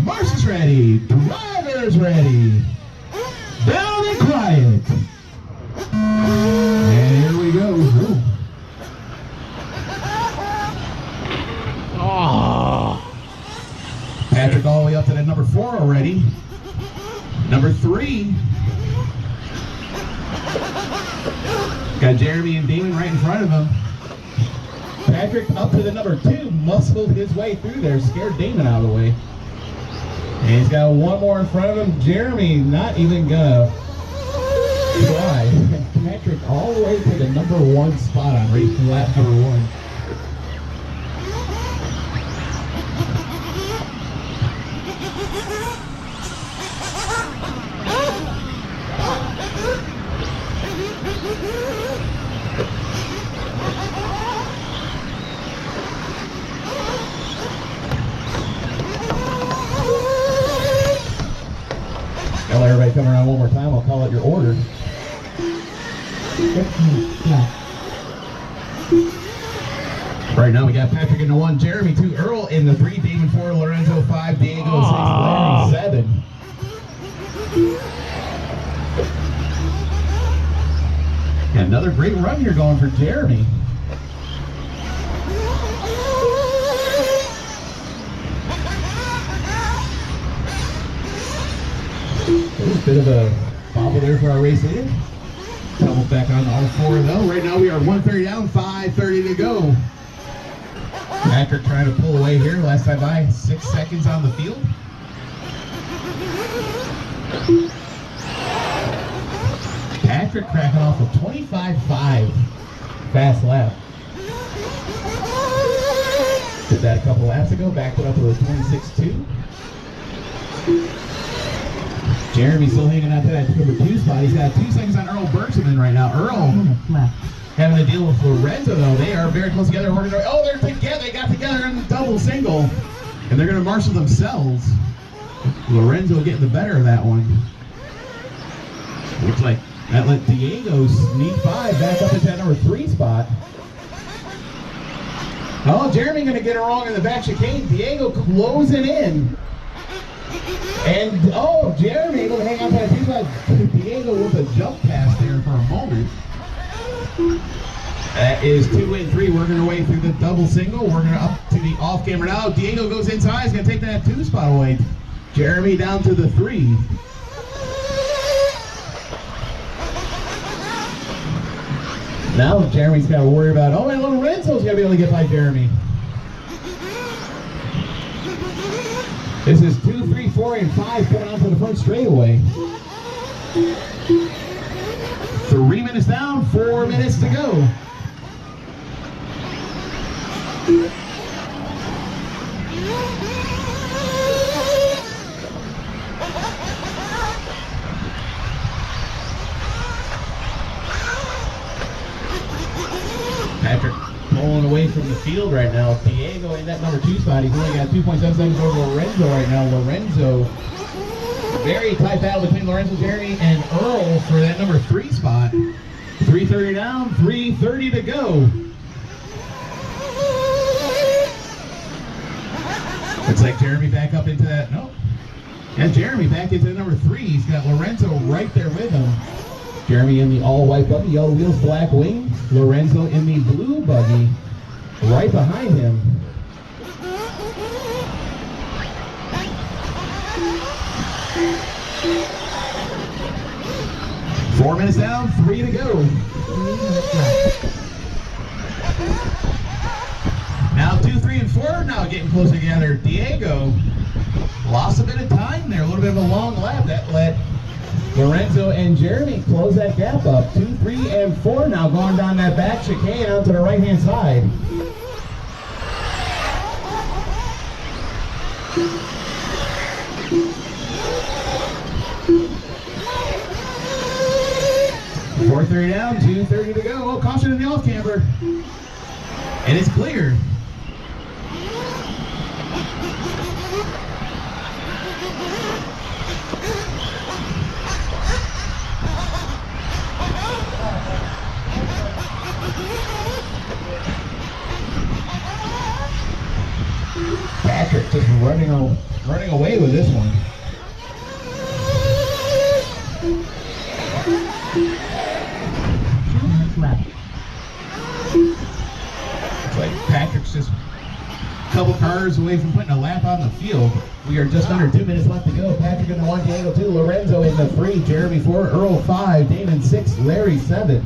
Marcia's ready. Driver's ready. Down and quiet. And here we go. Ooh. Oh. Patrick all the way up to that number 4 already. Number 3. Got Jeremy and Damon right in front of him. Patrick up to the number 2, muscled his way through there, scared Damon out of the way. And he's got one more in front of him. Jeremy not even gonna try. Patrick all the way to the number 1 spot on race lap number 1. I'll let everybody come around one more time. I'll call it your order. Right now we got Patrick in the 1, Jeremy 2, Earl in the 3, Damon 4, Lorenzo 5, Diego 6, Larry 7. Yeah, another great run here going for Jeremy. There's a bit of a bobble there for our race leader. Double back on all 4 though. Right now we are 130 down, 5:30 to go. Patrick trying to pull away here. Last time by 6 seconds on the field. Patrick cracking off a 25.5 fast lap. Did that a couple laps ago, backed it up to a 26.2. Jeremy still hanging out to that number 2 spot. He's got 2 seconds on Earl Bergman right now. Earl having to deal with Lorenzo though. They are very close together. Oh, they're together. They got together in the double single. And they're going to marshal themselves. Lorenzo getting the better of that one. Looks like that let Diego sneak by back up into that number 3 spot. Oh, Jeremy going to get it wrong in the back chicane. Diego closing in. And, oh, Jeremy able to hang on to that 2 spot. Diego with a jump pass there for a moment. That is 2 and 3, working our way through the double single. Working up to the off camera now. Diego goes inside. He's going to take that 2 spot away. Jeremy down to the 3. Now Jeremy's got to worry about, oh, and Lorenzo's going to be able to get by Jeremy. This is 2, 3, 4, and 5 coming onto the front straightaway. 3 minutes down, 4 minutes to go. Patrick pulling away from the field right now. Diego in that number 2 spot. He's only got 2.7 seconds over Lorenzo right now. Lorenzo, very tight battle between Lorenzo, Jeremy, and Earl for that number 3 spot. 3:30 down, 3:30 to go. Looks like Jeremy back up into that. Nope. Yeah, Jeremy back into the number 3. He's got Lorenzo right there with him. Jeremy in the all-white buggy, yellow wheels, black wing. Lorenzo in the blue buggy, right behind him. Four minutes down, 3 to go. Now 2, 3, and 4 now getting closer together. Diego lost a bit of time there, a little bit of a long lap. That let Lorenzo and Jeremy close that gap up. 2, 3, and 4 now going down that back chicane out to the right-hand side. .430 down, 2:30 to go. Oh, caution in the off camber. And it's clear. Patrick just running away with it. this one. 2 minutes left. It's like Patrick's just a couple cars away from putting a lap on the field. We are just under 2 minutes left to go. Patrick in the 1, Diego 2, Lorenzo in the 3, Jeremy 4, Earl 5, Damon 6, Larry 7.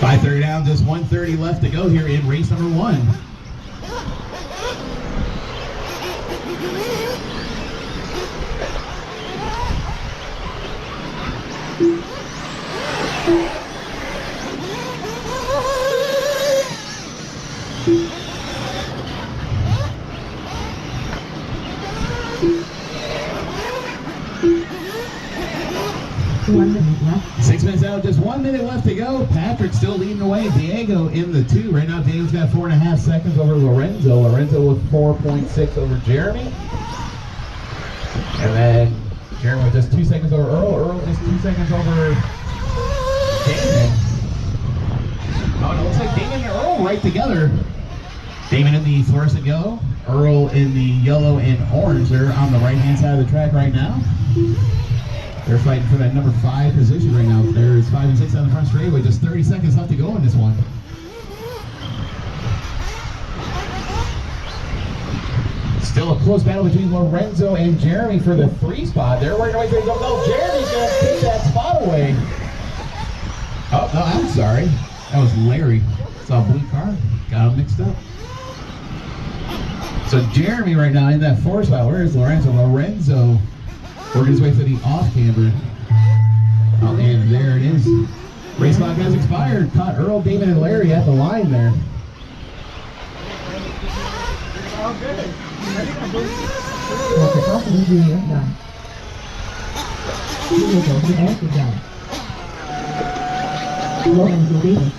.530 down, just 1:30 left to go here in race number 1. Left. 6 minutes out, just 1 minute left to go. Patrick still leading away. Diego in the 2. Right now, Diego's got 4.5 seconds over Lorenzo. Lorenzo with 4.6 over Jeremy. And then Jeremy with just 2 seconds over Earl. Earl just 2 seconds over Damon. Oh, no, it looks like Damon and Earl right together. Damon in the fluorescent yellow. Earl in the yellow and orange. They're on the right-hand side of the track right now. They're fighting for that number 5 position right now. There's 5 and 6 on the front straightaway. Just 30 seconds left to go in this one. Still a close battle between Lorenzo and Jeremy for the 3 spot. They're working away. No, Jeremy's going to take that spot away. Oh, no, I'm sorry. That was Larry. Saw a blue car. Got him mixed up. So Jeremy right now in that 4 spot. Where is Lorenzo? Lorenzo working his way for the off-camber. Oh, and there it is. Race clock has expired. Caught Earl, Damon, and Larry at the line there. Lorenzo Davis,